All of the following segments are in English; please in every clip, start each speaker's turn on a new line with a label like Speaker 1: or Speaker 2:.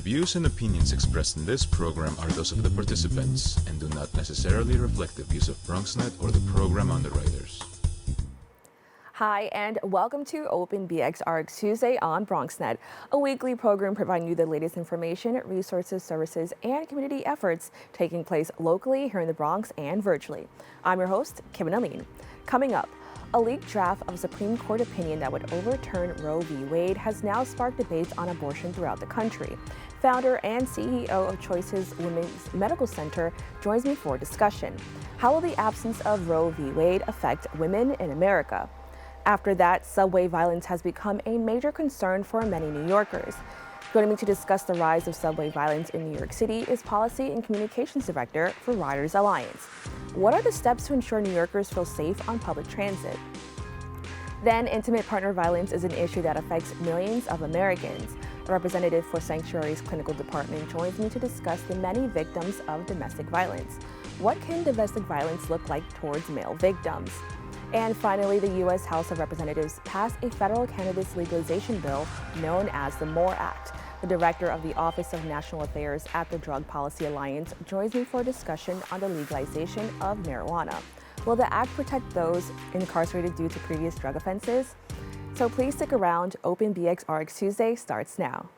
Speaker 1: views and opinions expressed in this program are those of the participants and do not necessarily reflect the views of BronxNet or the program underwriters.
Speaker 2: Hi, and welcome to Open BxRx Tuesday on BronxNet, a weekly program providing you the latest information, resources, services, and community efforts taking place locally here in the Bronx and virtually. I'm your host, Kibin and Alleyne. Coming up, a leaked draft of a Supreme Court opinion that would overturn Roe v. Wade has now sparked debates on abortion throughout the country. Founder and CEO of Choices Women's Medical Center joins me for discussion. How will the absence of Roe v. Wade affect women in America? After that, subway violence has become a major concern for many New Yorkers. Joining me to discuss the rise of subway violence in New York City is Policy and Communications Director for Riders Alliance. What are the steps to ensure New Yorkers feel safe on public transit? Then, intimate partner violence is an issue that affects millions of Americans. A representative for Sanctuary's clinical department joins me to discuss the many victims of domestic violence. What can domestic violence look like towards male victims? And finally, the U.S. House of Representatives passed a federal cannabis legalization bill known as the MORE Act. The director of the Office of National Affairs at the Drug Policy Alliance joins me for a discussion on the legalization of marijuana. Will the act protect those incarcerated due to previous drug offenses? So please stick around. Open BxRx Tuesday starts now.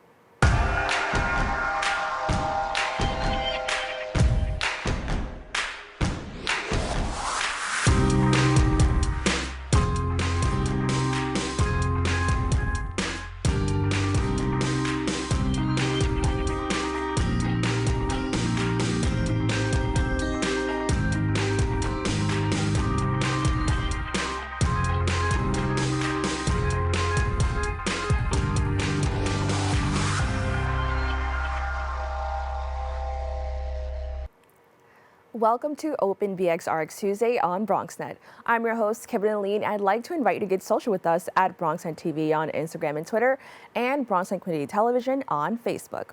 Speaker 2: Welcome to Open BxRx Tuesday on BronxNet. I'm your host, Kibin and Alleyne. I'd like to invite you to get social with us at BronxNet TV on Instagram and Twitter, and BronxNet Community Television on Facebook.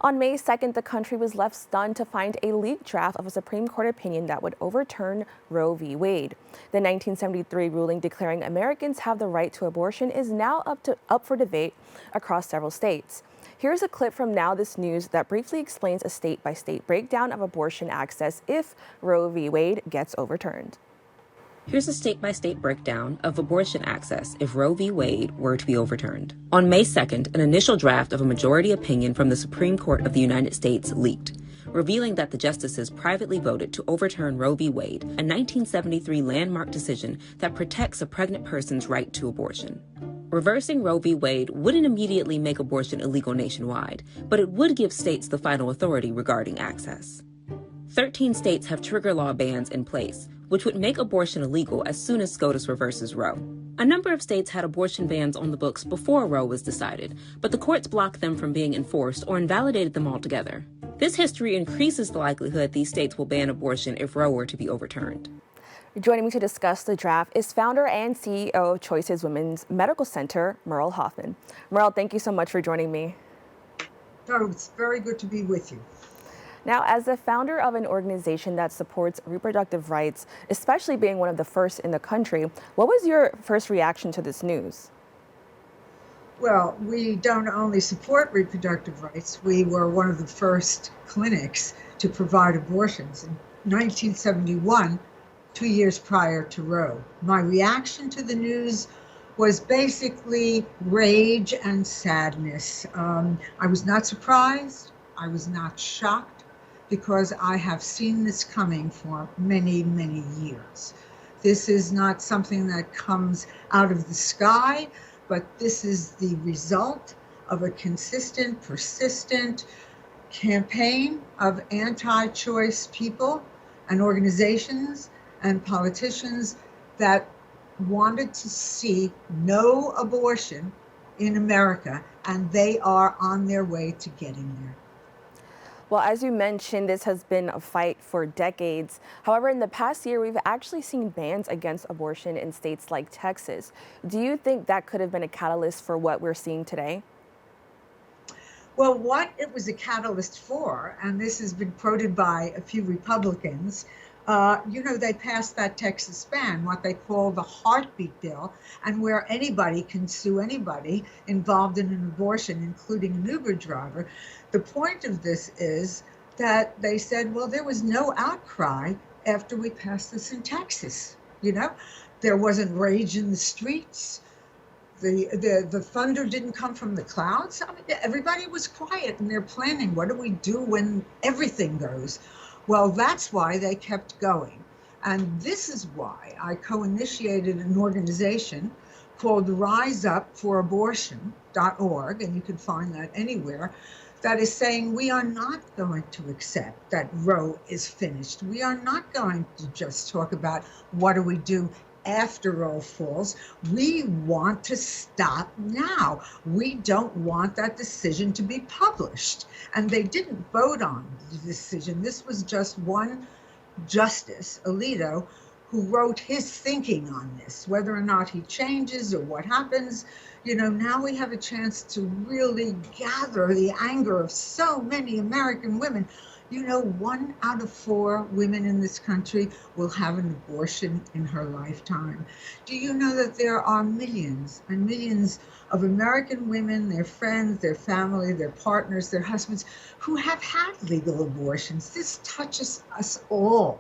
Speaker 2: On May 2nd, the country was left stunned to find a leaked draft of a Supreme Court opinion that would overturn Roe v. Wade. The 1973 ruling declaring Americans have the right to abortion is now up for debate across several states. Here's a clip from Now This News that briefly explains a state-by-state breakdown of abortion access if Roe v. Wade gets overturned.
Speaker 3: Here's a state-by-state breakdown of abortion access if Roe v. Wade were to be overturned. On May 2nd, an initial draft of a majority opinion from the Supreme Court of the United States leaked, revealing that the justices privately voted to overturn Roe v. Wade, a 1973 landmark decision that protects a pregnant person's right to abortion. Reversing Roe v. Wade wouldn't immediately make abortion illegal nationwide, but it would give states the final authority regarding access. 13 states have trigger law bans in place, which would make abortion illegal as soon as SCOTUS reverses Roe. A number of states had abortion bans on the books before Roe was decided, but the courts blocked them from being enforced or invalidated them altogether. This history increases the likelihood these states will ban abortion if Roe were to be overturned.
Speaker 2: Joining me to discuss the draft is founder and CEO of Choices Women's Medical Center, Merle Hoffman. Merle, thank you so much for joining me.
Speaker 4: Oh, it's very good to be with you.
Speaker 2: Now, as the founder of an organization that supports reproductive rights, especially being one of the first in the country, what was your first reaction to this news?
Speaker 4: Well, we don't only support reproductive rights, we were one of the first clinics to provide abortions in 1971. 2 years prior to Roe. My reaction to the news was basically rage and sadness. I was not surprised. I was not shocked because I have seen this coming for many, many years. This is not something that comes out of the sky, but this is the result of a consistent, persistent campaign of anti-choice people and organizations and politicians that wanted to see no abortion in America, and they are on their way to getting there.
Speaker 2: Well, as you mentioned, this has been a fight for decades. However, in the past year, we've actually seen bans against abortion in states like Texas. Do you think that could have been a catalyst for what we're seeing today?
Speaker 4: Well, what it was a catalyst for, and this has been quoted by a few Republicans, They passed that Texas ban, what they call the heartbeat bill, and where anybody can sue anybody involved in an abortion, including an Uber driver. The point of this is that they said, well, there was no outcry after we passed this in Texas. There wasn't rage in the streets. The thunder didn't come from the clouds. I mean, everybody was quiet and they're planning, what do we do when everything goes? Well, that's why they kept going. And this is why I co-initiated an organization called RiseUpForAbortion.org, and you can find that anywhere, that is saying we are not going to accept that Roe is finished. We are not going to just talk about what do we do after Roe falls. We want to stop now. We don't want that decision to be published. And they didn't vote on the decision. This was just one justice, Alito, who wrote his thinking on this. Whether or not he changes or what happens, now we have a chance to really gather the anger of so many American women. 1 out of 4 women in this country will have an abortion in her lifetime. Do you know that there are millions and millions of American women, their friends, their family, their partners, their husbands, who have had legal abortions? This touches us all.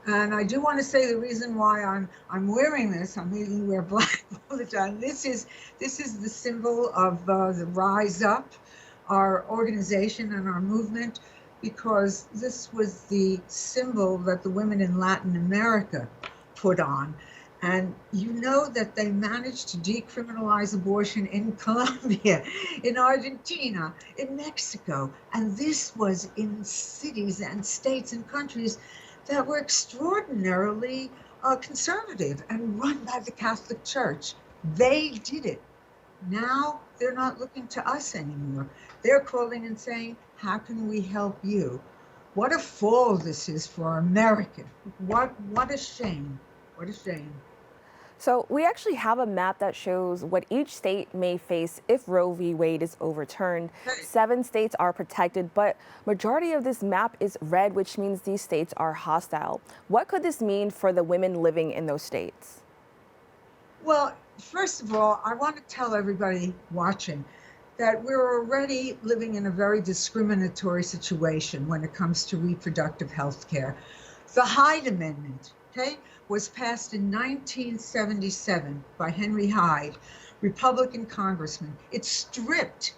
Speaker 4: And I do want to say the reason why I'm wearing this, I'm going to wear black all the time. This is the symbol of the Rise Up, our organization and our movement, because this was the symbol that the women in Latin America put on. And that they managed to decriminalize abortion in Colombia, in Argentina, in Mexico. And this was in cities and states and countries that were extraordinarily conservative and run by the Catholic Church. They did it. Now they're not looking to us anymore. They're calling and saying, how can we help you? What a fall this is for America. What a shame. What a shame.
Speaker 2: So we actually have a map that shows what each state may face if Roe v. Wade is overturned. 7 states are protected, but majority of this map is red, which means these states are hostile. What could this mean for the women living in those states?
Speaker 4: Well, first of all, I want to tell everybody watching that we're already living in a very discriminatory situation when it comes to reproductive health care. The Hyde Amendment, was passed in 1977 by Henry Hyde, Republican congressman. It stripped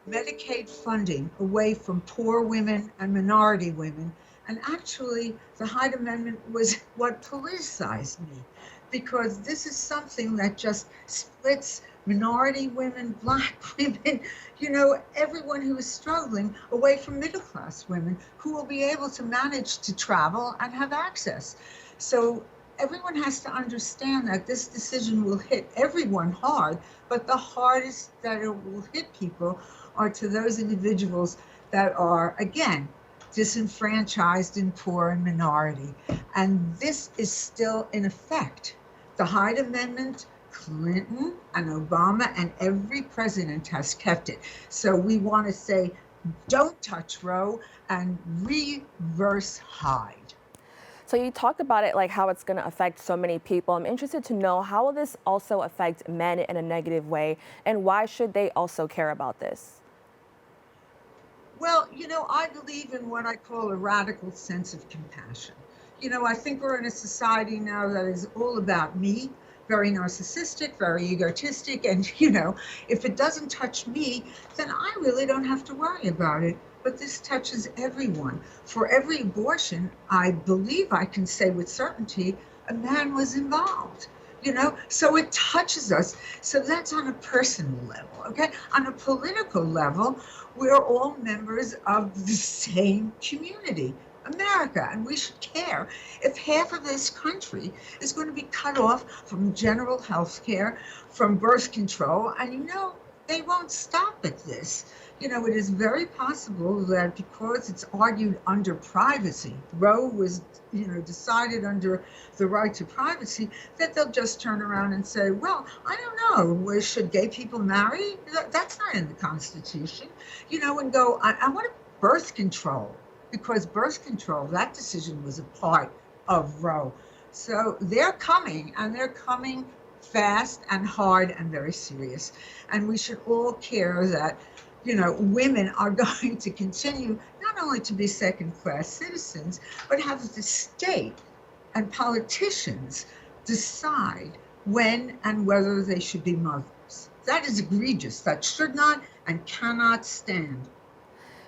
Speaker 4: Medicaid funding away from poor women and minority women. And actually, the Hyde Amendment was what politicized me, because this is something that just splits minority women, Black women, everyone who is struggling away from middle-class women who will be able to manage to travel and have access. So everyone has to understand that this decision will hit everyone hard, but the hardest that it will hit people are to those individuals that are, again, disenfranchised and poor and minority. And this is still in effect. The Hyde Amendment, Clinton and Obama and every president has kept it. So we want to say, don't touch Roe and reverse Hyde.
Speaker 2: So you talked about it, like how it's going to affect so many people. I'm interested to know, how will this also affect men in a negative way, and why should they also care about this?
Speaker 4: Well, I believe in what I call a radical sense of compassion. I think we're in a society now that is all about me, very narcissistic, very egotistic, and, if it doesn't touch me, then I really don't have to worry about it. But this touches everyone. For every abortion, I believe I can say with certainty, a man was involved. So it touches us. So that's on a personal level, okay? On a political level, we're all members of the same community, America, and we should care if half of this country is going to be cut off from general health care, from birth control, and they won't stop at this. It is very possible that because it's argued under privacy, Roe was, decided under the right to privacy, that they'll just turn around and say, well, I don't know, should gay people marry? That's not in the Constitution. And go, I want birth control, because birth control, that decision was a part of Roe. So they're coming, and they're coming fast and hard and very serious. And we should all care that, women are going to continue not only to be second-class citizens, but have the state and politicians decide when and whether they should be mothers. That is egregious. That should not and cannot stand.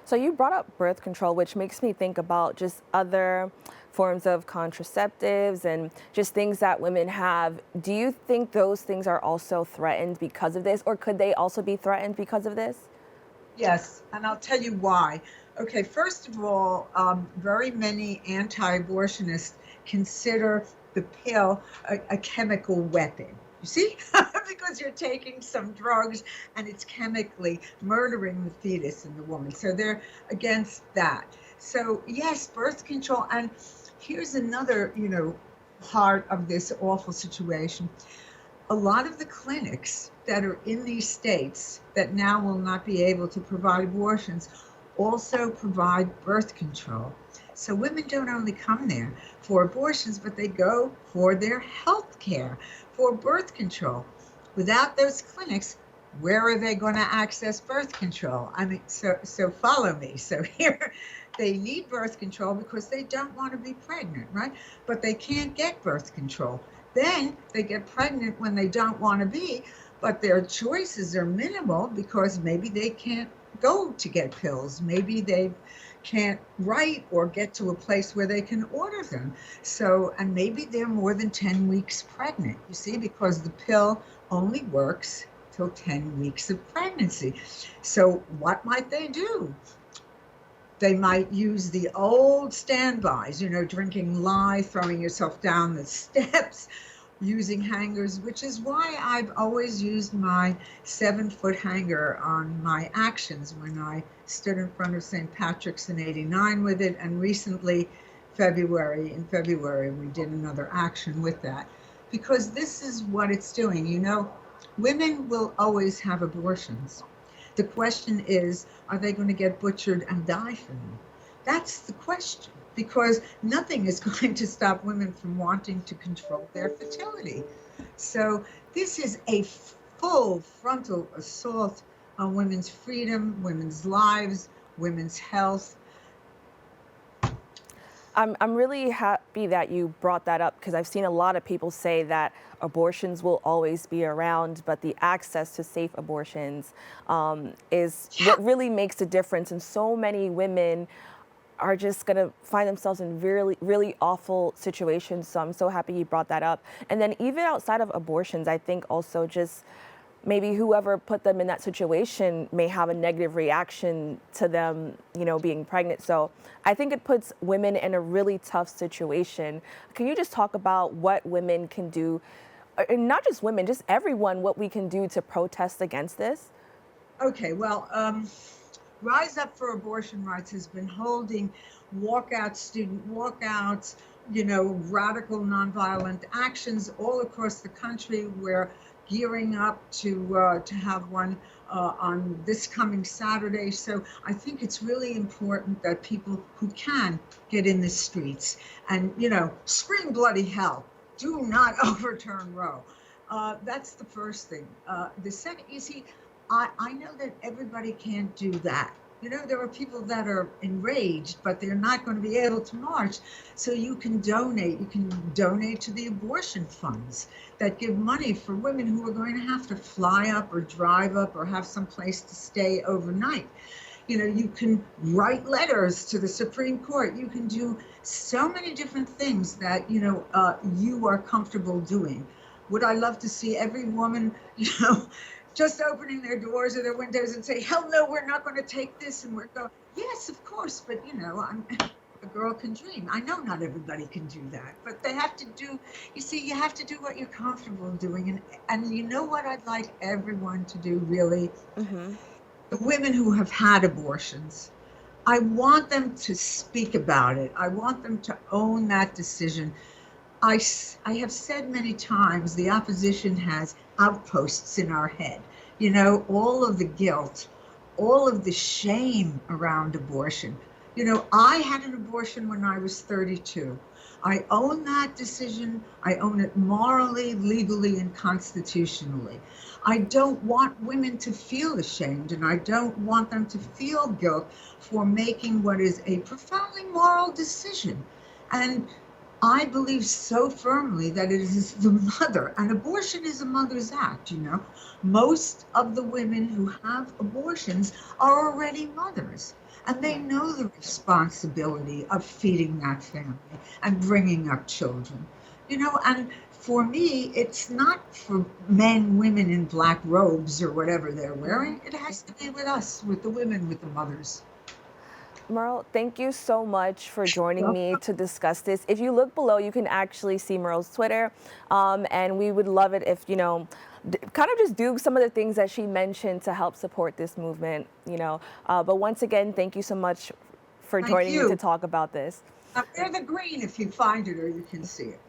Speaker 2: So you brought up birth control, which makes me think about just other forms of contraceptives and just things that women have. Do you think those things are also threatened because of this, or could they also be threatened because of this?
Speaker 4: Yes, and I'll tell you why. Okay, first of all, very many anti-abortionists consider the pill a chemical weapon. You see? Because you're taking some drugs and it's chemically murdering the fetus in the woman. So they're against that. So yes, birth control. And here's another, part of this awful situation. A lot of the clinics that are in these states that now will not be able to provide abortions also provide birth control. So women don't only come there for abortions, but they go for their health care, for birth control. Without those clinics, where are they going to access birth control? I mean, so follow me. So here, they need birth control because they don't want to be pregnant, right? But they can't get birth control. Then they get pregnant when they don't want to be, but their choices are minimal because maybe they can't go to get pills. Maybe they can't write or get to a place where they can order them. So, and maybe they're more than 10 weeks pregnant, you see, because the pill only works till 10 weeks of pregnancy. So what might they do? They might use the old standbys, drinking lye, throwing yourself down the steps, using hangers, which is why I've always used my 7-foot hanger on my actions when I stood in front of St. Patrick's in '89 with it, and recently, in February, we did another action with that. Because this is what it's doing, women will always have abortions. The question is, are they going to get butchered and die from them? That's the question, because nothing is going to stop women from wanting to control their fertility. So this is a full frontal assault on women's freedom, women's lives, women's health.
Speaker 2: I'm really happy that you brought that up, because I've seen a lot of people say that abortions will always be around, but the access to safe abortions is what really makes a difference. And so many women are just going to find themselves in really, really awful situations. So I'm so happy you brought that up. And then even outside of abortions, I think also just maybe whoever put them in that situation may have a negative reaction to them, being pregnant. So I think it puts women in a really tough situation. Can you just talk about what women can do, and not just women, just everyone, what we can do to protest against this?
Speaker 4: Okay, well, Rise Up for Abortion Rights has been holding walkouts, student walkouts, radical nonviolent actions all across the country. We're gearing up to have one on this coming Saturday. So I think it's really important that people who can get in the streets and, scream bloody hell. Do not overturn Roe. That's the first thing. The second, you see, I know that everybody can't do that. There are people that are enraged, but they're not going to be able to march. So you can donate. You can donate to the abortion funds that give money for women who are going to have to fly up or drive up or have some place to stay overnight. You can write letters to the Supreme Court. You can do so many different things that, you are comfortable doing. Would I love to see every woman, just opening their doors or their windows and say, hell no, we're not going to take this, and we're going, yes, of course, but a girl can dream. I know not everybody can do that, but they have to do, you have to do what you're comfortable doing. And you know what I'd like everyone to do, really? Mm-hmm. The women who have had abortions, I want them to speak about it. I want them to own that decision. I have said many times, the opposition has outposts in our head. All of the guilt, all of the shame around abortion. I had an abortion when I was 32. I own that decision. I own it morally, legally, and constitutionally. I don't want women to feel ashamed, and I don't want them to feel guilt for making what is a profoundly moral decision. And I believe so firmly that it is the mother, and abortion is a mother's act, you know. Most of the women who have abortions are already mothers, and they know the responsibility of feeding that family and bringing up children, you know. And for me, it's not for men, women in black robes or whatever they're wearing. It has to be with us, with the women, with the mothers.
Speaker 2: Merle, thank you so much for joining me to discuss this. If you look below, you can actually see Merle's Twitter, and we would love it if, kind of just do some of the things that she mentioned to help support this movement, But once again, thank you so much for joining me to talk about this.
Speaker 4: Wear the green if you find it or you can see it.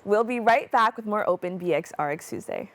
Speaker 2: We'll be right back with more Open BxRx Tuesday.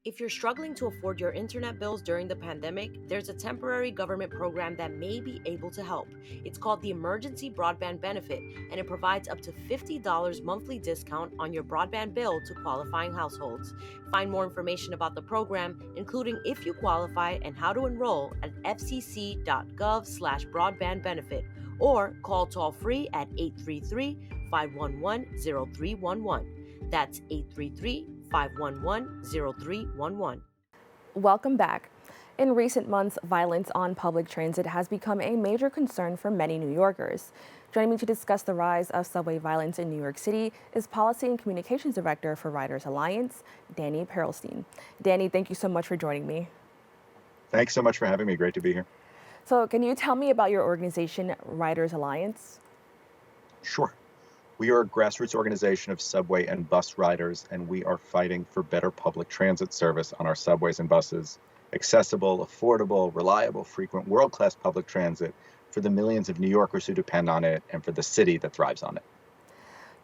Speaker 5: If you're struggling to afford your internet bills during the pandemic, there's a temporary government program that may be able to help. It's called the Emergency Broadband Benefit, and it provides up to $50 monthly discount on your broadband bill to qualifying households. Find more information about the program, including if you qualify and how to enroll, at fcc.gov/broadbandbenefit, or call toll-free at 833-511-0311. That's 833-511-0311.
Speaker 2: Welcome back. In recent months, violence on public transit has become a major concern for many New Yorkers. Joining me to discuss the rise of subway violence in New York City is Policy and Communications Director for Riders Alliance, Danny Pearlstein. Danny, thank you so much for joining me.
Speaker 6: Thanks so much for having me. Great to be here.
Speaker 2: So can you tell me about your organization, Riders Alliance?
Speaker 6: Sure. We are a grassroots organization of subway and bus riders, and we are fighting for better public transit service on our subways and buses. Accessible, affordable, reliable, frequent, world-class public transit for the millions of New Yorkers who depend on it and for the city that thrives on it.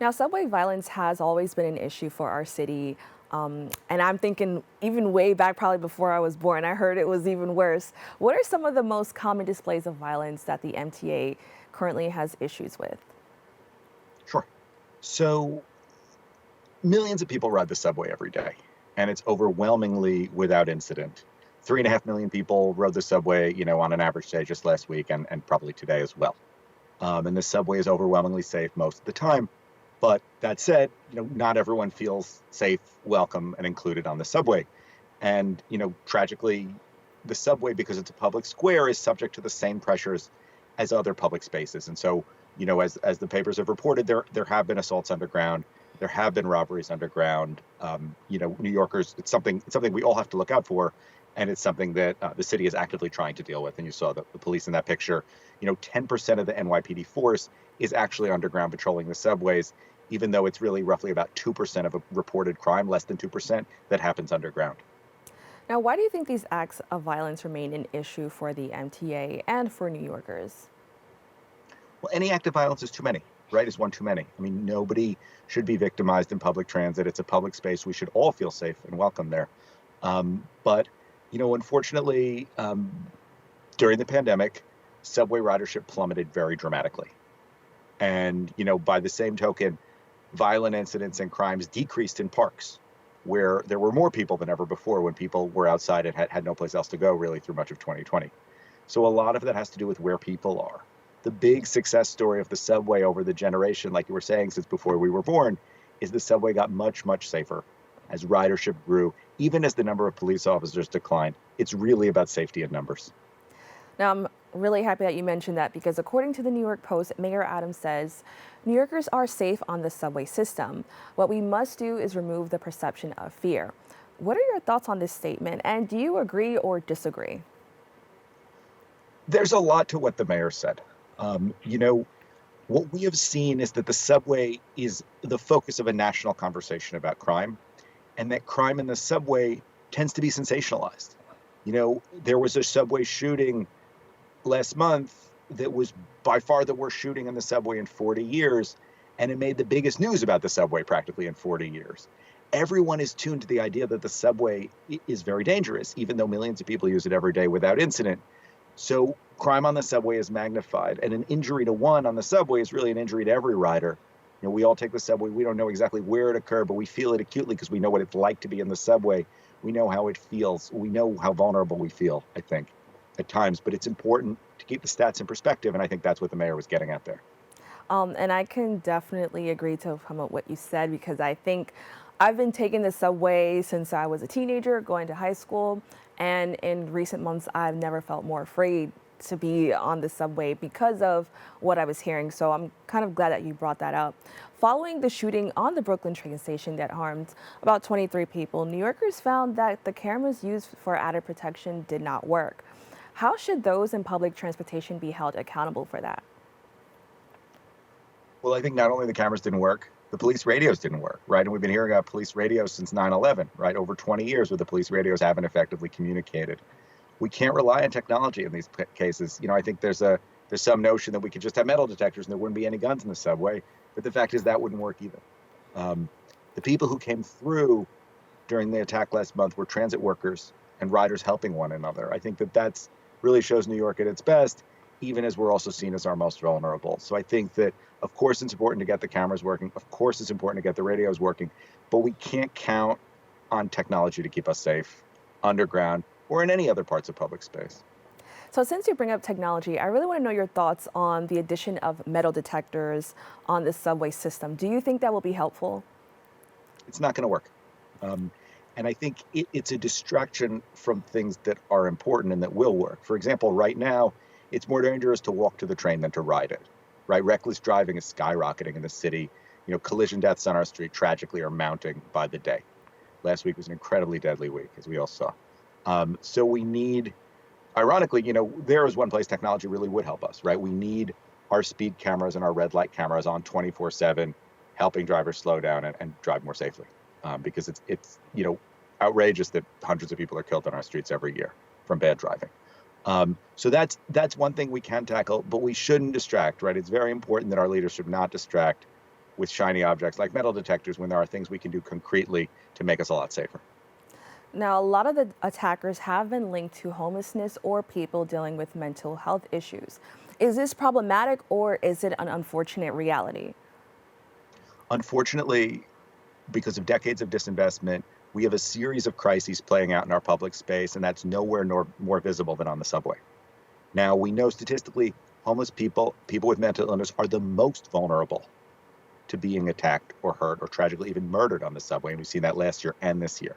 Speaker 2: Now, subway violence has always been an issue for our city. And I'm thinking even way back, probably before I was born, I heard it was even worse. What are some of the most common displays of violence that the MTA currently has issues with?
Speaker 6: Sure. So millions of people ride the subway every day, and it's overwhelmingly without incident. 3.5 million people rode the subway, on an average day just last week and probably today as well. And the subway is overwhelmingly safe most of the time. But that said, not everyone feels safe, welcome, and included on the subway. And, tragically, the subway, because it's a public square, is subject to the same pressures as other public spaces. And so, as the papers have reported, there have been assaults underground. There have been robberies underground. New Yorkers, it's something we all have to look out for. And it's something that the city is actively trying to deal with. And you saw the police in that picture. 10% of the NYPD force is actually underground patrolling the subways, even though it's really roughly about 2% of a reported crime, less than 2%, that happens underground.
Speaker 2: Now, why do you think these acts of violence remain an issue for the MTA and for New Yorkers?
Speaker 6: Well, any act of violence is too many, right? Is one too many. I mean, nobody should be victimized in public transit. It's a public space. We should all feel safe and welcome there. But unfortunately, during the pandemic, subway ridership plummeted very dramatically. And, by the same token, violent incidents and crimes decreased in parks, where there were more people than ever before when people were outside and had no place else to go really through much of 2020. So a lot of that has to do with where people are. The big success story of the subway over the generation, like you were saying, since before we were born, is the subway got much, much safer as ridership grew, even as the number of police officers declined. It's really about safety in numbers.
Speaker 2: Now, I'm really happy that you mentioned that because according to the New York Post, Mayor Adams says New Yorkers are safe on the subway system. What we must do is remove the perception of fear. What are your thoughts on this statement, and do you agree or disagree?
Speaker 6: There's a lot to what the mayor said. What we have seen is that the subway is the focus of a national conversation about crime, and that crime in the subway tends to be sensationalized. There was a subway shooting last month that was by far the worst shooting in the subway in 40 years, and it made the biggest news about the subway practically in 40 years. Everyone is tuned to the idea that the subway is very dangerous, even though millions of people use it every day without incident. So crime on the subway is magnified, and an injury to one on the subway is really an injury to every rider. We all take the subway. We don't know exactly where it occurred, but we feel it acutely because we know what it's like to be in the subway. We know how it feels. We know how vulnerable we feel, I think, at times. But it's important to keep the stats in perspective, and I think that's what the mayor was getting at there.
Speaker 2: And I can definitely agree to what you said, because I think I've been taking the subway since I was a teenager, going to high school. And in recent months, I've never felt more afraid to be on the subway because of what I was hearing. So I'm kind of glad that you brought that up. Following the shooting on the Brooklyn train station that harmed about 23 people, New Yorkers found that the cameras used for added protection did not work. How should those in public transportation be held accountable for that?
Speaker 6: Well, I think not only the cameras didn't work, the police radios didn't work, right? And we've been hearing about police radios since 9/11, right? Over 20 years where the police radios haven't effectively communicated. We can't rely on technology in these cases. I think there's some notion that we could just have metal detectors and there wouldn't be any guns in the subway. But the fact is that wouldn't work either. The people who came through during the attack last month were transit workers and riders helping one another. I think that really shows New York at its best, even as we're also seen as our most vulnerable. So I think that, of course, it's important to get the cameras working. Of course, it's important to get the radios working. But we can't count on technology to keep us safe underground or in any other parts of public space.
Speaker 2: So since you bring up technology, I really want to know your thoughts on the addition of metal detectors on the subway system. Do you think that will be helpful?
Speaker 6: It's not going to work. And I think it's a distraction from things that are important and that will work. For example, right now, it's more dangerous to walk to the train than to ride it, right? Reckless driving is skyrocketing in the city. Collision deaths on our street tragically are mounting by the day. Last week was an incredibly deadly week, as we all saw. So we need, ironically, there is one place technology really would help us, right? We need our speed cameras and our red light cameras on 24/7, helping drivers slow down and drive more safely. Because it's outrageous that hundreds of people are killed on our streets every year from bad driving. So that's one thing we can tackle, but we shouldn't distract, right? It's very important that our leaders should not distract with shiny objects like metal detectors when there are things we can do concretely to make us a lot safer.
Speaker 2: Now, a lot of the attackers have been linked to homelessness or people dealing with mental health issues. Is this problematic or is it an unfortunate reality?
Speaker 6: Unfortunately, because of decades of disinvestment, we have a series of crises playing out in our public space, and that's nowhere more visible than on the subway. Now, we know statistically, homeless people with mental illness are the most vulnerable to being attacked or hurt or tragically even murdered on the subway, and we've seen that last year and this year.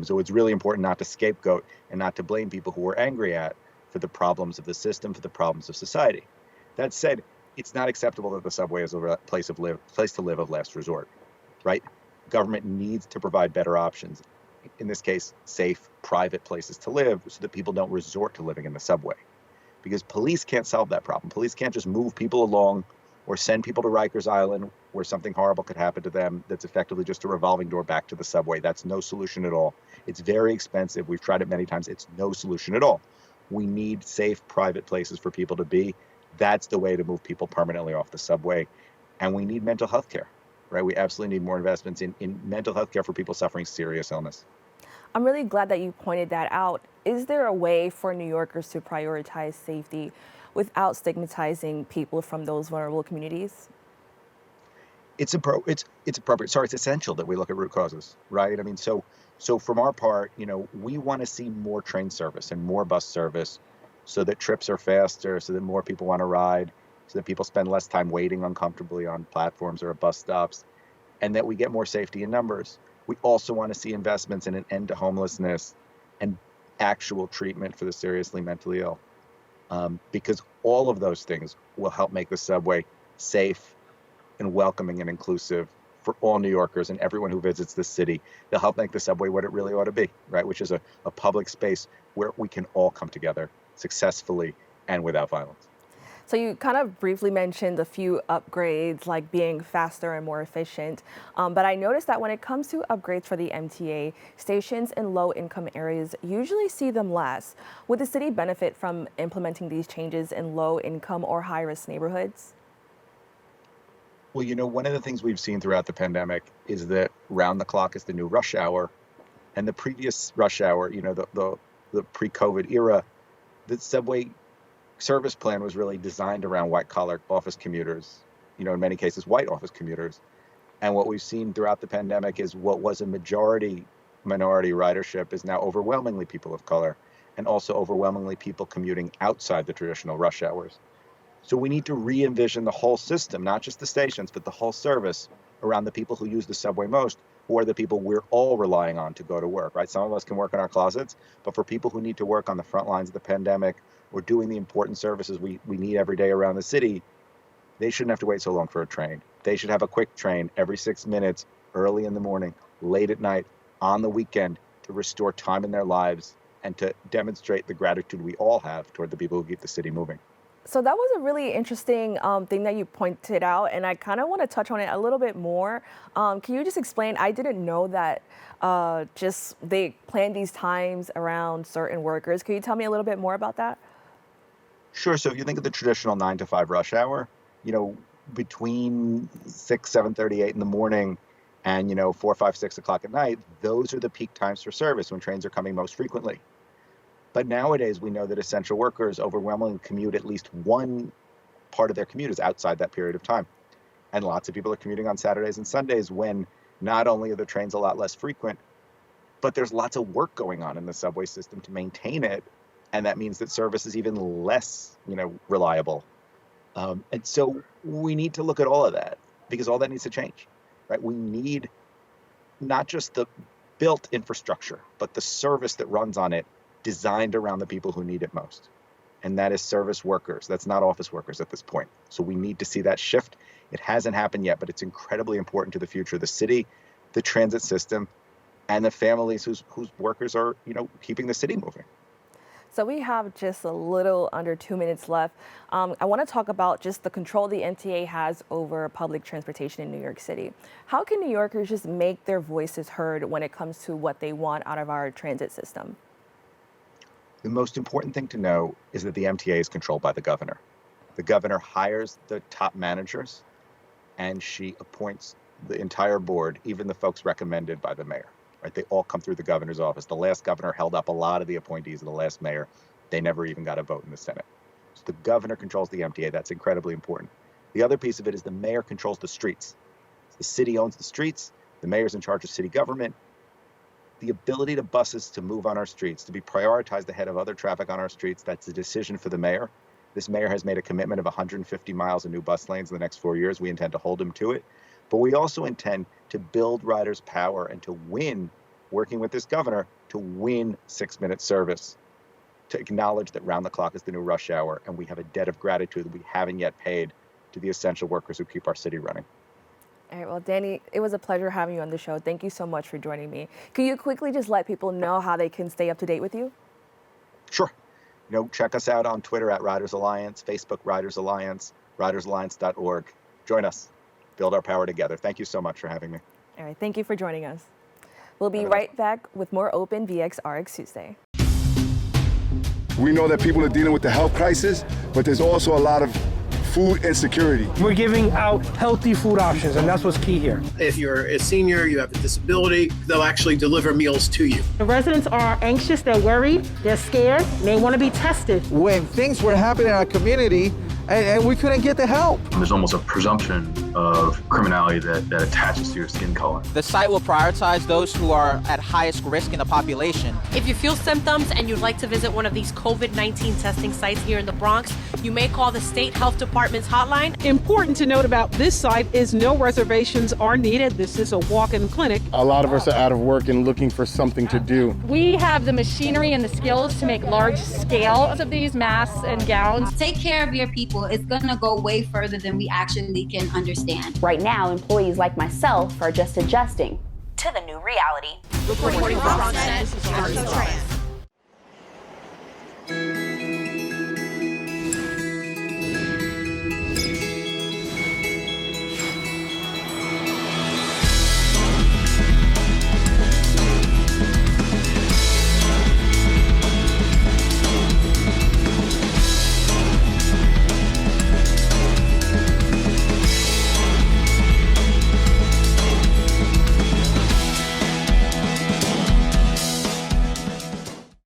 Speaker 6: So it's really important not to scapegoat and not to blame people who we're angry at for the problems of the system, for the problems of society. That said, it's not acceptable that the subway is a place to live of last resort, right? Government needs to provide better options. In this case, safe, private places to live so that people don't resort to living in the subway. Because police can't solve that problem. Police can't just move people along or send people to Rikers Island where something horrible could happen to them that's effectively just a revolving door back to the subway. That's no solution at all. It's very expensive. We've tried it many times. It's no solution at all. We need safe, private places for people to be. That's the way to move people permanently off the subway. And we need mental health care, right? We absolutely need more investments in mental health care for people suffering serious illness.
Speaker 2: I'm really glad that you pointed that out. Is there a way for New Yorkers to prioritize safety without stigmatizing people from those vulnerable communities?
Speaker 6: It's appropriate. Sorry, it's essential that we look at root causes, right? I mean, so from our part, we want to see more train service and more bus service so that trips are faster, so that more people want to ride, so that people spend less time waiting uncomfortably on platforms or at bus stops, and that we get more safety in numbers. We also want to see investments in an end to homelessness and actual treatment for the seriously mentally ill, because all of those things will help make the subway safe and welcoming and inclusive for all New Yorkers and everyone who visits the city. They'll help make the subway what it really ought to be, right? Which is a public space where we can all come together successfully and without violence.
Speaker 2: So you kind of briefly mentioned a few upgrades like being faster and more efficient, but I noticed that when it comes to upgrades for the MTA, stations in low-income areas usually see them last. Would the city benefit from implementing these changes in low-income or high-risk neighborhoods?
Speaker 6: Well, one of the things we've seen throughout the pandemic is that round the clock is the new rush hour. And the previous rush hour, the pre-COVID era, the subway service plan was really designed around white-collar office commuters, in many cases, white office commuters. And what we've seen throughout the pandemic is what was a minority ridership is now overwhelmingly people of color and also overwhelmingly people commuting outside the traditional rush hours. So we need to re-envision the whole system, not just the stations, but the whole service around the people who use the subway most, who are the people we're all relying on to go to work, right? Some of us can work in our closets, but for people who need to work on the front lines of the pandemic or doing the important services we need every day around the city, they shouldn't have to wait so long for a train. They should have a quick train every 6 minutes, early in the morning, late at night, on the weekend, to restore time in their lives and to demonstrate the gratitude we all have toward the people who keep the city moving.
Speaker 2: So that was a really interesting thing that you pointed out, and I kind of want to touch on it a little bit more. Can you just explain? I didn't know that just they plan these times around certain workers. Can you tell me a little bit more about that?
Speaker 6: Sure. So if you think of the traditional 9 to 5 rush hour, between 6, 7:30, 8 in the morning and, 4, 5, 6 o'clock at night, those are the peak times for service when trains are coming most frequently. But nowadays, we know that essential workers overwhelmingly commute at least one part of their commute is outside that period of time. And lots of people are commuting on Saturdays and Sundays when not only are the trains a lot less frequent, but there's lots of work going on in the subway system to maintain it. And that means that service is even less, reliable. And so we need to look at all of that because all that needs to change, right? We need not just the built infrastructure, but the service that runs on it designed around the people who need it most. And that is service workers. That's not office workers at this point. So we need to see that shift. It hasn't happened yet, but it's incredibly important to the future of the city, the transit system, and the families whose workers are, keeping the city moving.
Speaker 2: So we have just a little under 2 minutes left. I want to talk about just the control the MTA has over public transportation in New York City. How can New Yorkers just make their voices heard when it comes to what they want out of our transit system?
Speaker 6: The most important thing to know is that the MTA is controlled by the governor. The governor hires the top managers, and she appoints the entire board, even the folks recommended by the mayor. Right? They all come through the governor's office. The last governor held up a lot of the appointees of the last mayor. They never even got a vote in the Senate. So the governor controls the MTA. That's incredibly important. The other piece of it is the mayor controls the streets. The city owns the streets. The mayor's in charge of city government. The ability to buses to move on our streets, to be prioritized ahead of other traffic on our streets, that's a decision for the mayor. This mayor has made a commitment of 150 miles of new bus lanes in the next 4 years. We intend to hold him to it. But we also intend to build riders' power and to win, working with this governor, to win 6-minute service, to acknowledge that round the clock is the new rush hour, and we have a debt of gratitude that we haven't yet paid to the essential workers who keep our city running.
Speaker 2: All right, well, Danny, it was a pleasure having you on the show. Thank you so much for joining me. Can you quickly just let people know how they can stay up to date with you?
Speaker 6: Sure. Check us out on Twitter at Riders Alliance, Facebook Riders Alliance, ridersalliance.org. Join us. Build our power together. Thank you so much for having me.
Speaker 2: All right, thank you for joining us. We'll be right back with more Open BxRx Tuesday.
Speaker 7: We know that people are dealing with the health crisis, but there's also a lot of food insecurity.
Speaker 8: We're giving out healthy food options, and that's what's key here.
Speaker 9: If you're a senior, you have a disability, they'll actually deliver meals to you.
Speaker 10: The residents are anxious, they're worried, they're scared, they want to be tested.
Speaker 11: When things were happening in our community and we couldn't get the help.
Speaker 12: There's almost a presumption of criminality that attaches to your skin color.
Speaker 13: The site will prioritize those who are at highest risk in the population.
Speaker 5: If you feel symptoms and you'd like to visit one of these COVID-19 testing sites here in the Bronx, you may call the State Health Department's hotline.
Speaker 14: Important to note about this site is no reservations are needed. This is a walk-in clinic.
Speaker 15: A lot of us are out of work and looking for something to do.
Speaker 16: We have the machinery and the skills to make large scales of these masks and gowns.
Speaker 17: Take care of your people. It's going to go way further than we actually can understand.
Speaker 18: Right now, employees like myself are just adjusting to the new reality.
Speaker 5: Reporting from BronxNet, this is Pearlstein.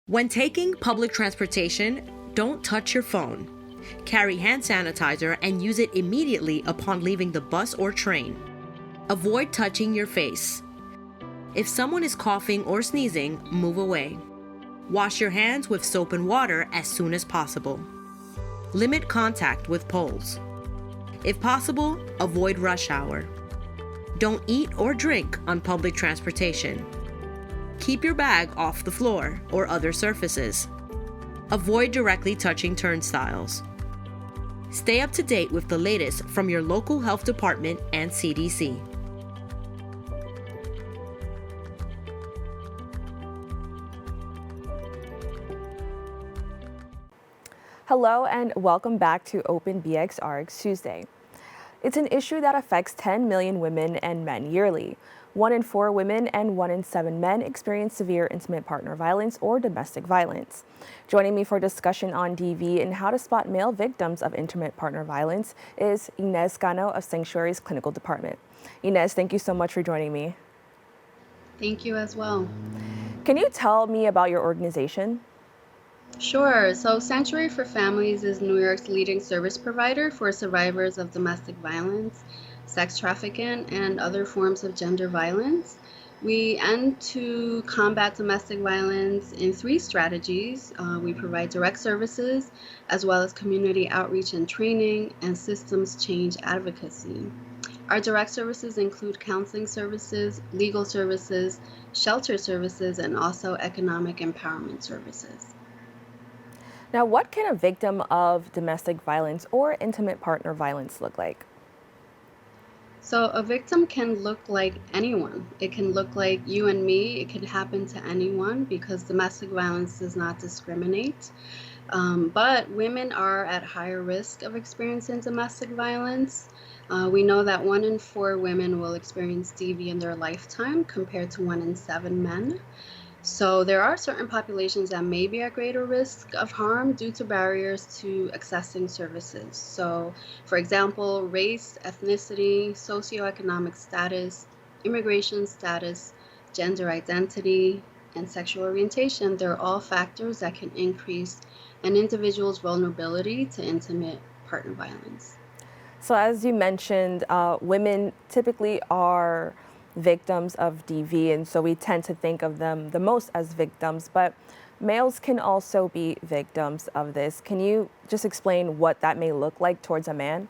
Speaker 5: When taking public transportation, don't touch your phone. Carry hand sanitizer and use it immediately upon leaving the bus or train. Avoid touching your face. If someone is coughing or sneezing, move away. Wash your hands with soap and water as soon as possible. Limit contact with poles. If possible, avoid rush hour. Don't eat or drink on public transportation. Keep your bag off the floor or other surfaces. Avoid directly touching turnstiles. Stay up to date with the latest from your local health department and CDC.
Speaker 2: Hello and welcome back to Open BxRx Tuesday. It's an issue that affects 10 million women and men yearly. 1 in 4 women and 1 in 7 men experience severe intimate partner violence or domestic violence. Joining me for discussion on DV and how to spot male victims of intimate partner violence is Ines Cano of Sanctuary's Clinical Department. Ines, thank you so much for joining me.
Speaker 19: Thank you as well.
Speaker 2: Can you tell me about your organization?
Speaker 19: Sure. So Sanctuary for Families is New York's leading service provider for survivors of domestic violence, sex trafficking, and other forms of gender violence. We aim to combat domestic violence in 3 strategies. We provide direct services, as well as community outreach and training, and systems change advocacy. Our direct services include counseling services, legal services, shelter services, and also economic empowerment services.
Speaker 2: Now, what can a victim of domestic violence or intimate partner violence look like?
Speaker 19: So a victim can look like anyone. It can look like you and me. It can happen to anyone because domestic violence does not discriminate. But women are at higher risk of experiencing domestic violence. We know that 1 in 4 women will experience DV in their lifetime compared to 1 in 7 men. So there are certain populations that may be at greater risk of harm due to barriers to accessing services. So, for example, race, ethnicity, socioeconomic status, immigration status, gender identity, and sexual orientation, they're all factors that can increase an individual's vulnerability to intimate partner violence.
Speaker 2: So as you mentioned, women typically are victims of DV, and so we tend to think of them the most as victims, but males can also be victims of this. Can you just explain what that may look like towards a man?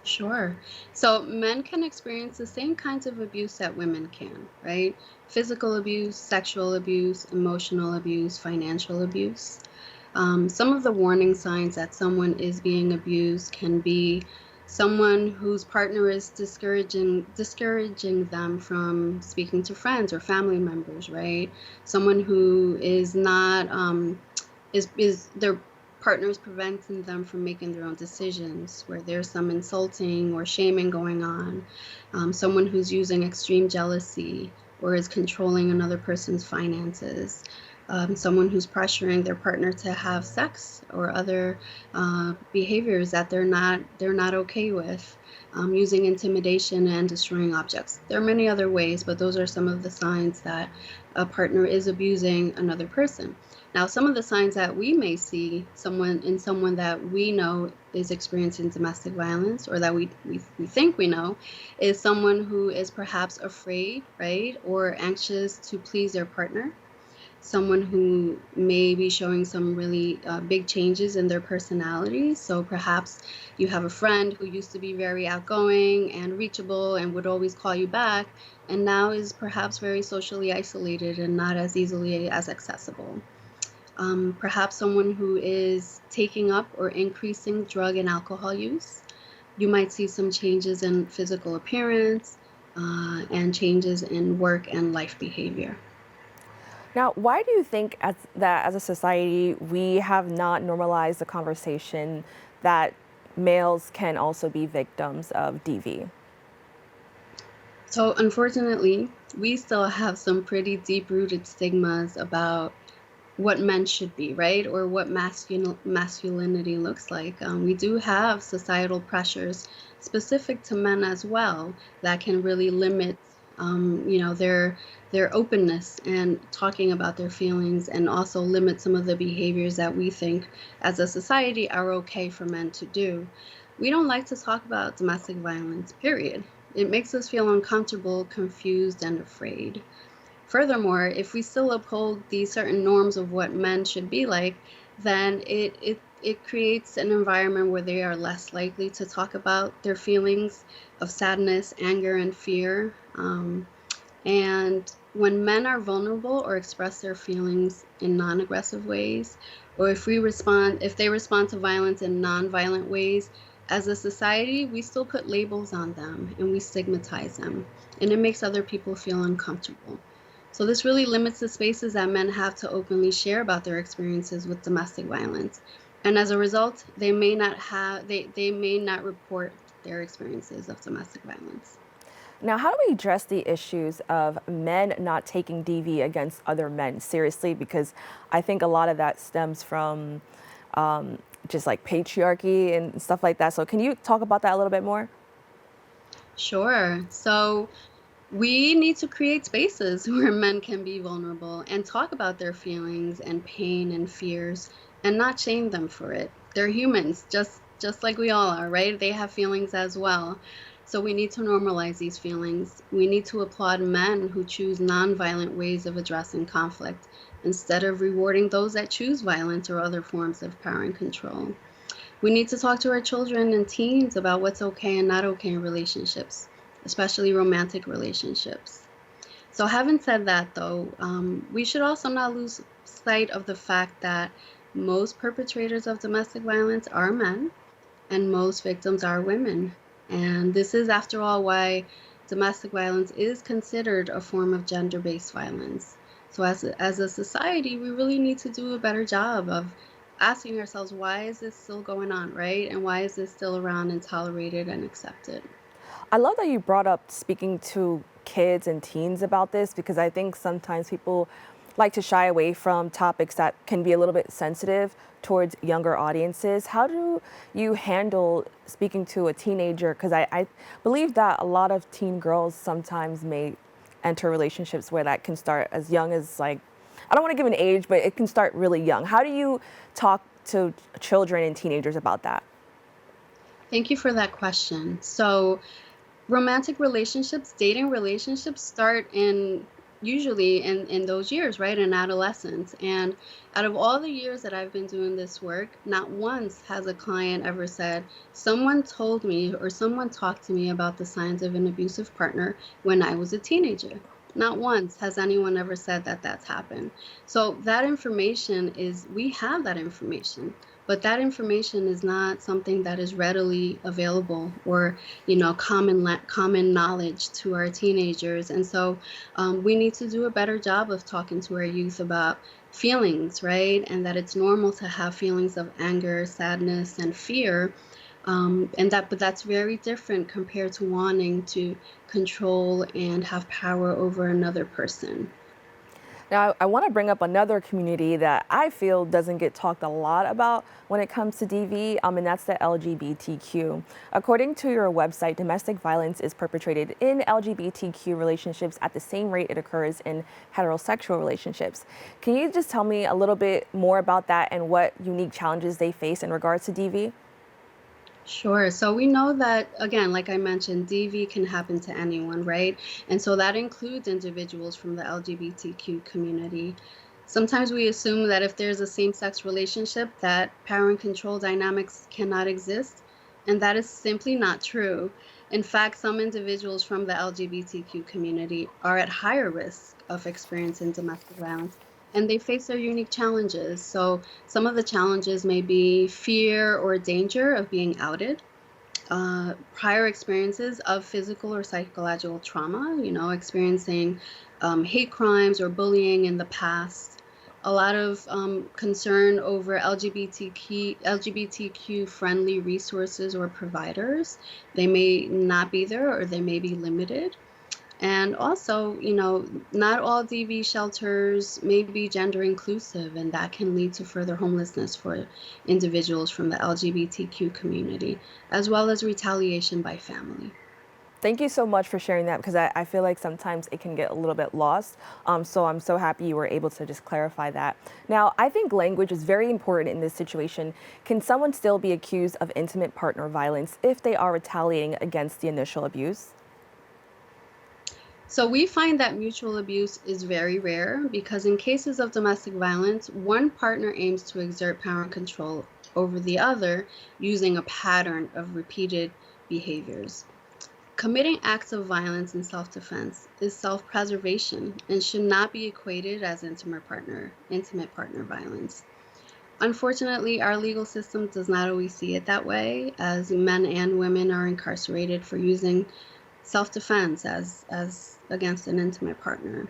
Speaker 19: Sure. So men can experience the same kinds of abuse that women can, right? Physical abuse, sexual abuse, emotional abuse, financial abuse. Some of the warning signs that someone is being abused can be someone whose partner is discouraging them from speaking to friends or family members, right? Someone who is not is their partner is preventing them from making their own decisions, where there's some insulting or shaming going on. Someone who's using extreme jealousy or is controlling another person's finances. Someone who's pressuring their partner to have sex or other behaviors that they're not okay with, using intimidation and destroying objects. There are many other ways, but those are some of the signs that a partner is abusing another person. Now, some of the signs that we may see someone that we know is experiencing domestic violence, or that we think we know, is someone who is perhaps afraid, right, or anxious to please their partner. Someone who may be showing some really big changes in their personality. So perhaps you have a friend who used to be very outgoing and reachable and would always call you back, and now is perhaps very socially isolated and not as easily as accessible. Perhaps someone who is taking up or increasing drug and alcohol use. You might see some changes in physical appearance and changes in work and life behavior.
Speaker 2: Now, why do you think that as a society we have not normalized the conversation that males can also be victims of DV?
Speaker 19: So unfortunately, we still have some pretty deep-rooted stigmas about what men should be, right? Or what masculinity looks like. We do have societal pressures specific to men as well that can really limit their openness and talking about their feelings, and also limit some of the behaviors that we think as a society are okay for men to do. We don't like to talk about domestic violence, period. It makes us feel uncomfortable, confused, and afraid. Furthermore, if we still uphold these certain norms of what men should be like, then it creates an environment where they are less likely to talk about their feelings of sadness, anger, and fear. And when men are vulnerable or express their feelings in non-aggressive ways, or if they respond to violence in non-violent ways, as a society, we still put labels on them and we stigmatize them, and it makes other people feel uncomfortable. So this really limits the spaces that men have to openly share about their experiences with domestic violence. And as a result, they may not report their experiences of domestic violence.
Speaker 2: Now, how do we address the issues of men not taking DV against other men seriously? Because I think a lot of that stems from just like patriarchy and stuff like that. So can you talk about that a little bit more?
Speaker 19: Sure. So we need to create spaces where men can be vulnerable and talk about their feelings and pain and fears, and not shame them for it. They're humans, just like we all are, right? They have feelings as well. So we need to normalize these feelings. We need to applaud men who choose nonviolent ways of addressing conflict, instead of rewarding those that choose violence or other forms of power and control. We need to talk to our children and teens about what's okay and not okay in relationships, especially romantic relationships. So having said that, though, we should also not lose sight of the fact that most perpetrators of domestic violence are men, and most victims are women. And this is, after all, why domestic violence is considered a form of gender-based violence. So as a society, we really need to do a better job of asking ourselves, why is this still going on, right? And why is this still around and tolerated and accepted?
Speaker 2: I love that you brought up speaking to kids and teens about this, because I think sometimes people like to shy away from topics that can be a little bit sensitive towards younger audiences. How do you handle speaking to a teenager? Because I believe that a lot of teen girls sometimes may enter relationships where that can start as young as, like, I don't want to give an age, but it can start really young. How do you talk to children and teenagers about that?
Speaker 19: Thank you for that question. So romantic relationships, dating relationships start usually in those years, right? In adolescence. And out of all the years that I've been doing this work, not once has a client ever said, someone told me or someone talked to me about the signs of an abusive partner when I was a teenager. Not once has anyone ever said that that's happened. So that information we have that information. But that information is not something that is readily available or, common knowledge to our teenagers. And so we need to do a better job of talking to our youth about feelings, right? And that it's normal to have feelings of anger, sadness, and fear. But that's very different compared to wanting to control and have power over another person.
Speaker 2: Now, I want to bring up another community that I feel doesn't get talked a lot about when it comes to DV, and that's the LGBTQ. According to your website, domestic violence is perpetrated in LGBTQ relationships at the same rate it occurs in heterosexual relationships. Can you just tell me a little bit more about that and what unique challenges they face in regards to DV?
Speaker 19: Sure. So we know that, again, like I mentioned, DV can happen to anyone, right? And so that includes individuals from the LGBTQ community. Sometimes we assume that if there's a same-sex relationship, that power and control dynamics cannot exist, and that is simply not true. In fact, some individuals from the LGBTQ community are at higher risk of experiencing domestic violence, and they face their unique challenges. So some of the challenges may be fear or danger of being outed, prior experiences of physical or psychological trauma, experiencing hate crimes or bullying in the past, a lot of concern over LGBTQ friendly resources or providers. They may not be there or they may be limited. And also, not all DV shelters may be gender inclusive, and that can lead to further homelessness for individuals from the LGBTQ community, as well as retaliation by family.
Speaker 2: Thank you so much for sharing that, because I feel like sometimes it can get a little bit lost. So I'm so happy you were able to just clarify that. Now, I think language is very important in this situation. Can someone still be accused of intimate partner violence if they are retaliating against the initial abuse?
Speaker 19: So we find that mutual abuse is very rare because in cases of domestic violence, one partner aims to exert power and control over the other using a pattern of repeated behaviors. Committing acts of violence in self-defense is self-preservation and should not be equated as intimate partner violence. Unfortunately, our legal system does not always see it that way, as men and women are incarcerated for using self-defense as against an intimate partner.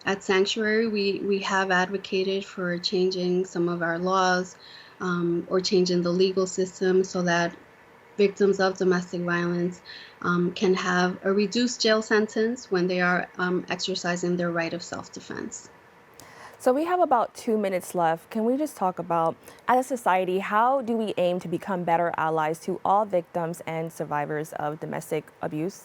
Speaker 19: At Sanctuary, we have advocated for changing some of our laws or changing the legal system so that victims of domestic violence can have a reduced jail sentence when they are exercising their right of self-defense.
Speaker 2: So we have about 2 minutes left. Can we just talk about, as a society, how do we aim to become better allies to all victims and survivors of domestic abuse?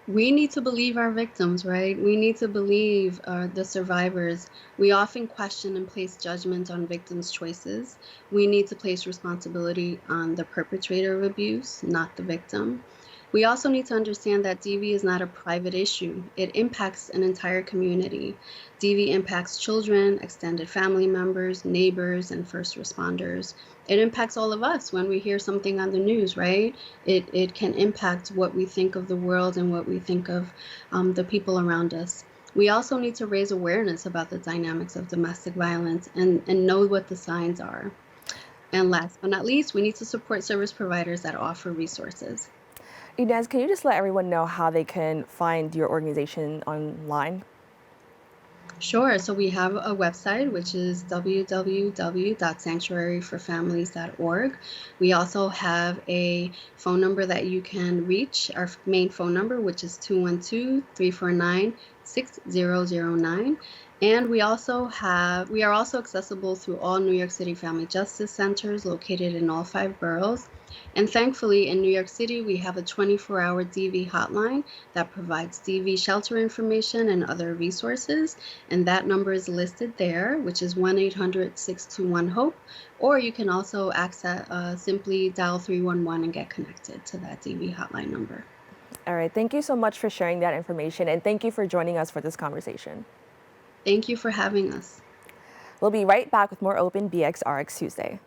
Speaker 19: We need to believe our victims, right? We need to believe the survivors. We often question and place judgment on victims' choices. We need to place responsibility on the perpetrator of abuse, not the victim. We also need to understand that DV is not a private issue. It impacts an entire community. DV impacts children, extended family members, neighbors, and first responders. It impacts all of us when we hear something on the news, right? It can impact what we think of the world and what we think of the people around us. We also need to raise awareness about the dynamics of domestic violence and know what the signs are. And last but not least, we need to support service providers that offer resources.
Speaker 2: Ines, can you just let everyone know how they can find your organization online?
Speaker 19: Sure. So we have a website, which is www.sanctuaryforfamilies.org. We also have a phone number that you can reach, our main phone number, which is 212-349-6009. And we are also accessible through all New York City Family Justice Centers located in all 5 boroughs. And thankfully, in New York City, we have a 24-hour DV hotline that provides DV shelter information and other resources. And that number is listed there, which is 1-800-621-HOPE. Or you can also simply dial 311 and get connected to that DV hotline number.
Speaker 2: All right, thank you so much for sharing that information, and thank you for joining us for this conversation.
Speaker 19: Thank you for having us.
Speaker 2: We'll be right back with more Open BxRx Tuesday.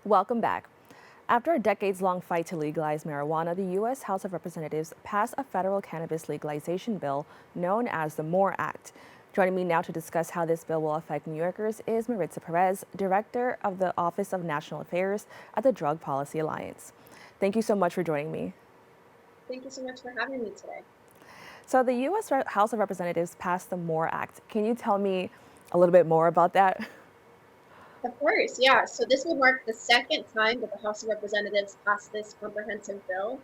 Speaker 2: Welcome back. After a decades-long fight to legalize marijuana, the U.S. House of Representatives passed a federal cannabis legalization bill known as the MORE Act. Joining me now to discuss how this bill will affect New Yorkers is Maritza Perez, Director of the Office of National Affairs at the Drug Policy Alliance. Thank you so much for joining me.
Speaker 20: Thank you so much for having me today.
Speaker 2: So the U.S. House of Representatives passed the MORE Act. Can you tell me a little bit more about that?
Speaker 20: Of course, yeah. So this will mark the second time that the House of Representatives passed this comprehensive bill.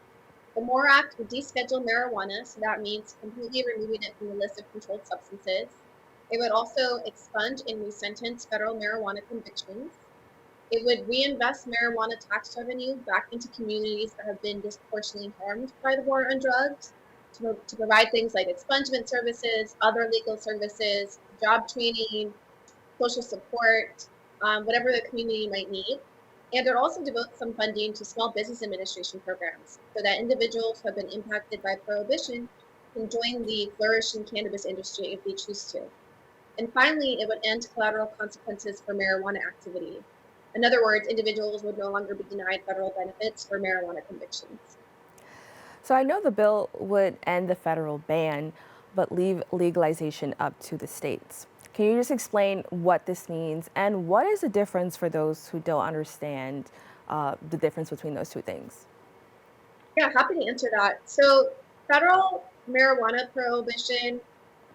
Speaker 20: The MORE Act would deschedule marijuana, so that means completely removing it from the list of controlled substances. It would also expunge and resentence federal marijuana convictions. It would reinvest marijuana tax revenue back into communities that have been disproportionately harmed by the war on drugs, to provide things like expungement services, other legal services, job training, social support, whatever the community might need. And it also devotes some funding to small business administration programs so that individuals who have been impacted by prohibition can join the flourishing cannabis industry if they choose to. And finally, it would end collateral consequences for marijuana activity. In other words, individuals would no longer be denied federal benefits for marijuana convictions.
Speaker 2: So I know the bill would end the federal ban, but leave legalization up to the states. Can you just explain what this means and what is the difference for those who don't understand the difference between those two things?
Speaker 20: Yeah, happy to answer that. So federal marijuana prohibition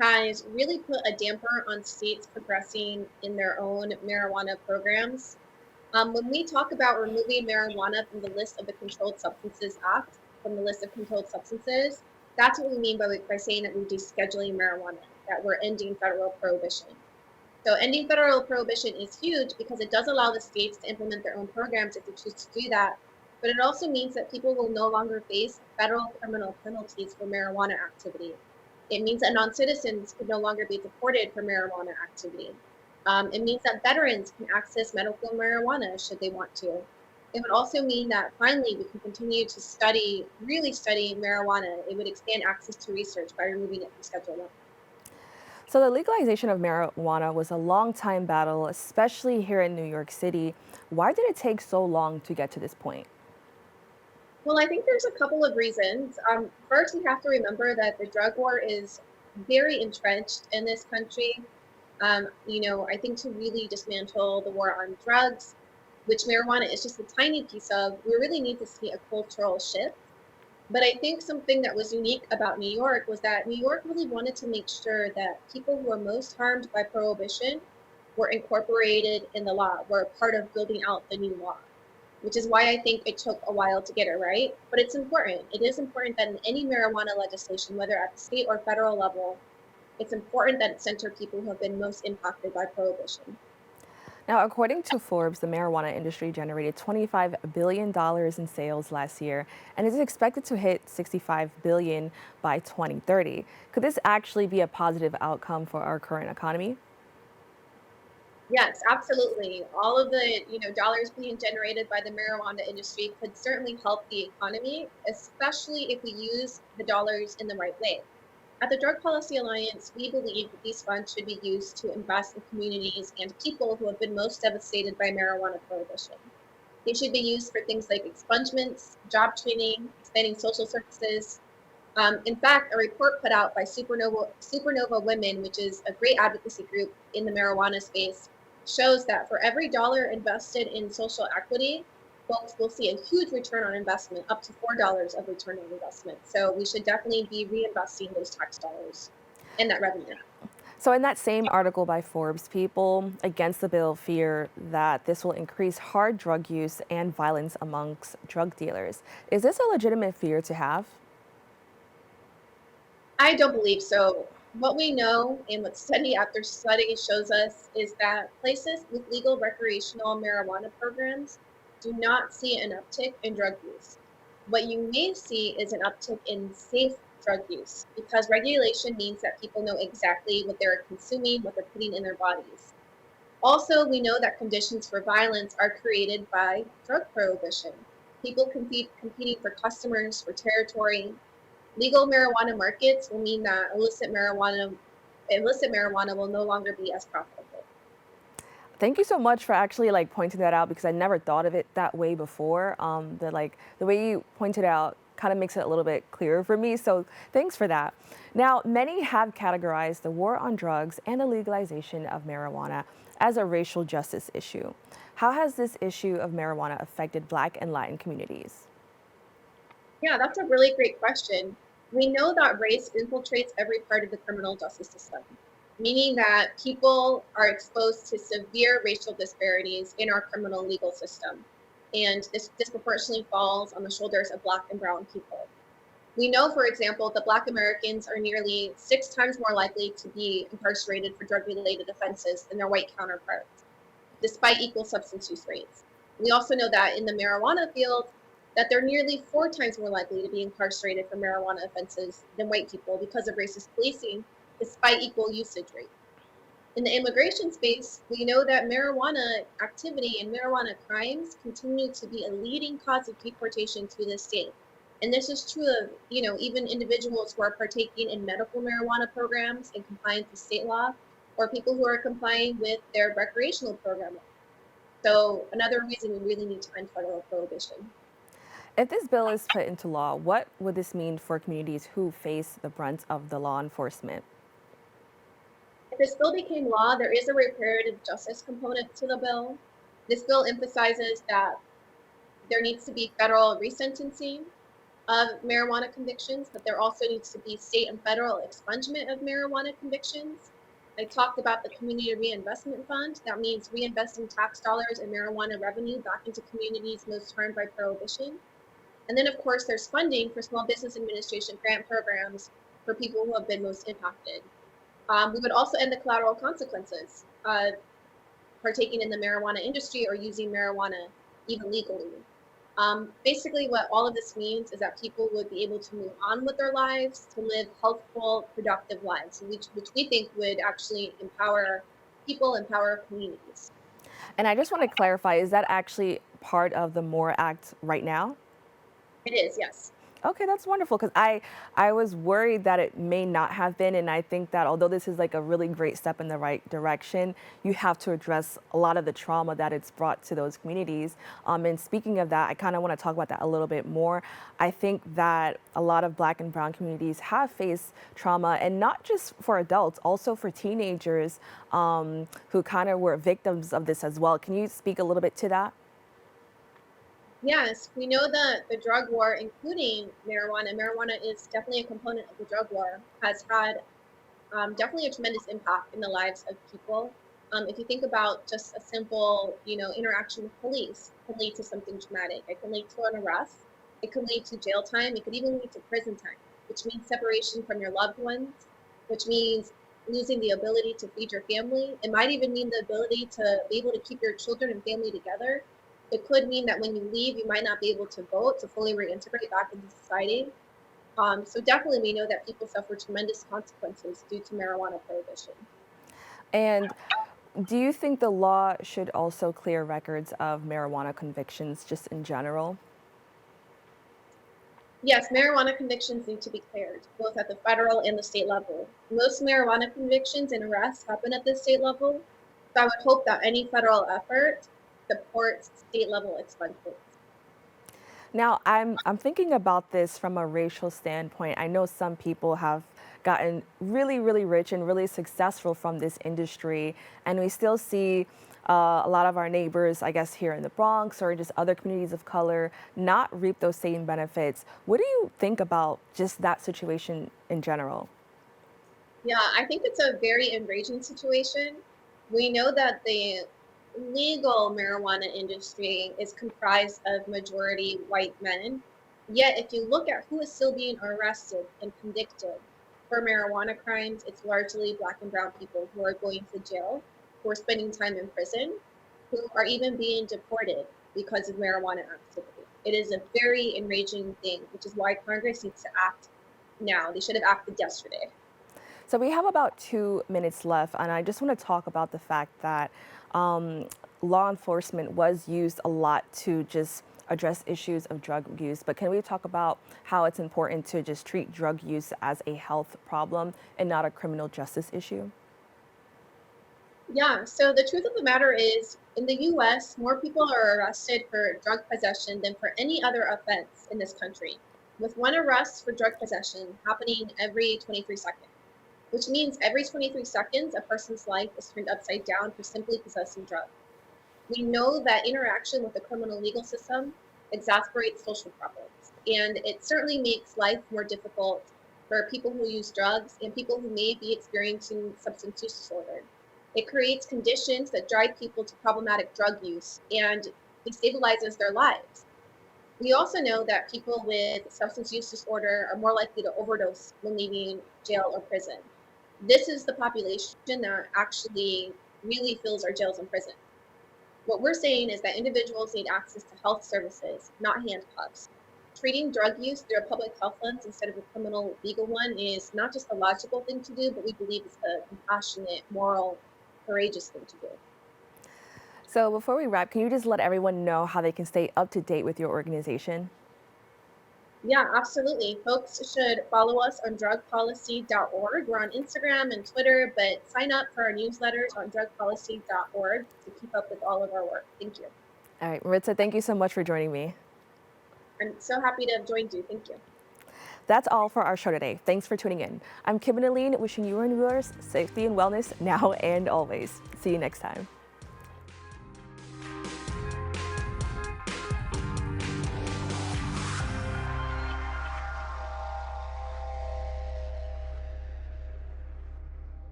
Speaker 20: has really put a damper on states progressing in their own marijuana programs. When we talk about removing marijuana from the list of the Controlled Substances Act, from the list of controlled substances, that's what we mean by saying that we're descheduling marijuana, that we're ending federal prohibition. So ending federal prohibition is huge because it does allow the states to implement their own programs if they choose to do that. But it also means that people will no longer face federal criminal penalties for marijuana activity. It means that non-citizens could no longer be deported for marijuana activity. It means that veterans can access medical marijuana should they want to. It would also mean that finally we can continue to really study marijuana. It would expand access to research by removing it from Schedule 1.
Speaker 2: So the legalization of marijuana was a long time battle, especially here in New York City. Why did it take so long to get to this point?
Speaker 20: Well, I think there's a couple of reasons. First, we have to remember that the drug war is very entrenched in this country. I think to really dismantle the war on drugs, which marijuana is just a tiny piece of, we really need to see a cultural shift. But I think something that was unique about New York was that New York really wanted to make sure that people who were most harmed by prohibition were incorporated in the law, were part of building out the new law, which is why I think it took a while to get it right. But it's important. It is important that in any marijuana legislation, whether at the state or federal level, it's important that it center people who have been most impacted by prohibition.
Speaker 2: Now, according to Forbes, the marijuana industry generated $25 billion in sales last year and is expected to hit $65 billion by 2030. Could this actually be a positive outcome for our current economy?
Speaker 20: Yes, absolutely. All of the dollars being generated by the marijuana industry could certainly help the economy, especially if we use the dollars in the right way. At the Drug Policy Alliance, we believe that these funds should be used to invest in communities and people who have been most devastated by marijuana prohibition. They should be used for things like expungements, job training, expanding social services. In fact, a report put out by Supernova Women, which is a great advocacy group in the marijuana space, shows that for every dollar invested in social equity, folks will see a huge return on investment, up to $4 of return on investment. So we should definitely be reinvesting those tax dollars and that revenue.
Speaker 2: So in that same article by Forbes, people against the bill fear that this will increase hard drug use and violence amongst drug dealers. Is this a legitimate fear to have?
Speaker 20: I don't believe so. What we know and what study after study shows us is that places with legal recreational marijuana programs do not see an uptick in drug use. What you may see is an uptick in safe drug use, because regulation means that people know exactly what they're consuming, what they're putting in their bodies. Also, we know that conditions for violence are created by drug prohibition. People competing for customers, for territory. Legal marijuana markets will mean that illicit marijuana will no longer be as profitable.
Speaker 2: Thank you so much for actually pointing that out, because I never thought of it that way before. The way you pointed out kind of makes it a little bit clearer for me. So thanks for that. Now, many have categorized the war on drugs and the legalization of marijuana as a racial justice issue. How has this issue of marijuana affected Black and Latin communities?
Speaker 20: Yeah, that's a really great question. We know that race infiltrates every part of the criminal justice system, meaning that people are exposed to severe racial disparities in our criminal legal system. And this disproportionately falls on the shoulders of Black and brown people. We know, for example, that Black Americans are nearly 6 times more likely to be incarcerated for drug-related offenses than their white counterparts, despite equal substance use rates. We also know that in the marijuana field, that they're nearly 4 times more likely to be incarcerated for marijuana offenses than white people because of racist policing, despite equal usage rate. In the immigration space, we know that marijuana activity and marijuana crimes continue to be a leading cause of deportation to this state. And this is true of, even individuals who are partaking in medical marijuana programs in compliance with state law, or people who are complying with their recreational program. So another reason we really need to end federal prohibition.
Speaker 2: If this bill is put into law, what would this mean for communities who face the brunt of the law enforcement?
Speaker 20: If this bill became law, there is a reparative justice component to the bill. This bill emphasizes that there needs to be federal resentencing of marijuana convictions, but there also needs to be state and federal expungement of marijuana convictions. I talked about the Community Reinvestment Fund. That means reinvesting tax dollars and marijuana revenue back into communities most harmed by prohibition. And then, of course, there's funding for Small Business Administration grant programs for people who have been most impacted. We would also end the collateral consequences of partaking in the marijuana industry or using marijuana even legally. Basically, what all of this means is that people would be able to move on with their lives, to live healthful, productive lives, which we think would actually empower people, empower communities.
Speaker 2: And I just want to clarify, is that actually part of the MORE Act right now?
Speaker 20: It is, yes.
Speaker 2: Okay, that's wonderful, because I was worried that it may not have been, and I think that although this is like a really great step in the right direction, you have to address a lot of the trauma that it's brought to those communities. And speaking of that, I kind of want to talk about that a little bit more. I think that a lot of Black and Brown communities have faced trauma, and not just for adults, also for teenagers who kind of were victims of this as well. Can you speak a little bit to that?
Speaker 20: Yes, we know that the drug war, including marijuana is definitely a component of the drug war, has had definitely a tremendous impact in the lives of people. If you think about just a simple, interaction with police, can lead to something traumatic. It can lead to an arrest. It could lead to jail time. It could even lead to prison time, which means separation from your loved ones, which means losing the ability to feed your family. It might even mean the ability to be able to keep your children and family together. It could mean that when you leave, you might not be able to vote to fully reintegrate back into society. So definitely we know that people suffer tremendous consequences due to marijuana prohibition.
Speaker 2: And do you think the law should also clear records of marijuana convictions just in general?
Speaker 20: Yes, marijuana convictions need to be cleared, both at the federal and the state level. Most marijuana convictions and arrests happen at the state level, so I would hope that any federal effort supports state level expenses.
Speaker 2: Now, I'm thinking about this from a racial standpoint. I know some people have gotten really, really rich and really successful from this industry, and we still see a lot of our neighbors, I guess, here in the Bronx or just other communities of color not reap those same benefits. What do you think about just that situation in general?
Speaker 20: Yeah, I think it's a very enraging situation. We know that the legal marijuana industry is comprised of majority white men. Yet, if you look at who is still being arrested and convicted for marijuana crimes, it's largely Black and brown people who are going to jail, who are spending time in prison, who are even being deported because of marijuana activity. It is a very enraging thing, which is why Congress needs to act now. They should have acted yesterday.
Speaker 2: So we have about 2 minutes left, and I just want to talk about the fact that law enforcement was used a lot to just address issues of drug use. But can we talk about how it's important to just treat drug use as a health problem and not a criminal justice issue?
Speaker 20: Yeah, so the truth of the matter is, in the US, more people are arrested for drug possession than for any other offense in this country, with one arrest for drug possession happening every 23 seconds, which means every 23 seconds, a person's life is turned upside down for simply possessing drugs. We know that interaction with the criminal legal system exacerbates social problems, and it certainly makes life more difficult for people who use drugs and people who may be experiencing substance use disorder. It creates conditions that drive people to problematic drug use and destabilizes their lives. We also know that people with substance use disorder are more likely to overdose when leaving jail or prison. This is the population that actually really fills our jails and prisons. What we're saying is that individuals need access to health services, not handcuffs. Treating drug use through a public health lens instead of a criminal legal one is not just a logical thing to do, but we believe it's a compassionate, moral, courageous thing to do.
Speaker 2: So before we wrap, can you just let everyone know how they can stay up to date with your organization?
Speaker 20: Yeah, absolutely. Folks should follow us on drugpolicy.org. We're on Instagram and Twitter, but sign up for our newsletters on drugpolicy.org to keep up with all of our work. Thank you.
Speaker 2: All right, Maritza, thank you so much for joining me.
Speaker 20: I'm so happy to have joined you. Thank you.
Speaker 2: That's all for our show today. Thanks for tuning in. I'm Kibin, Alleyne, wishing you and viewers safety and wellness now and always. See you next time.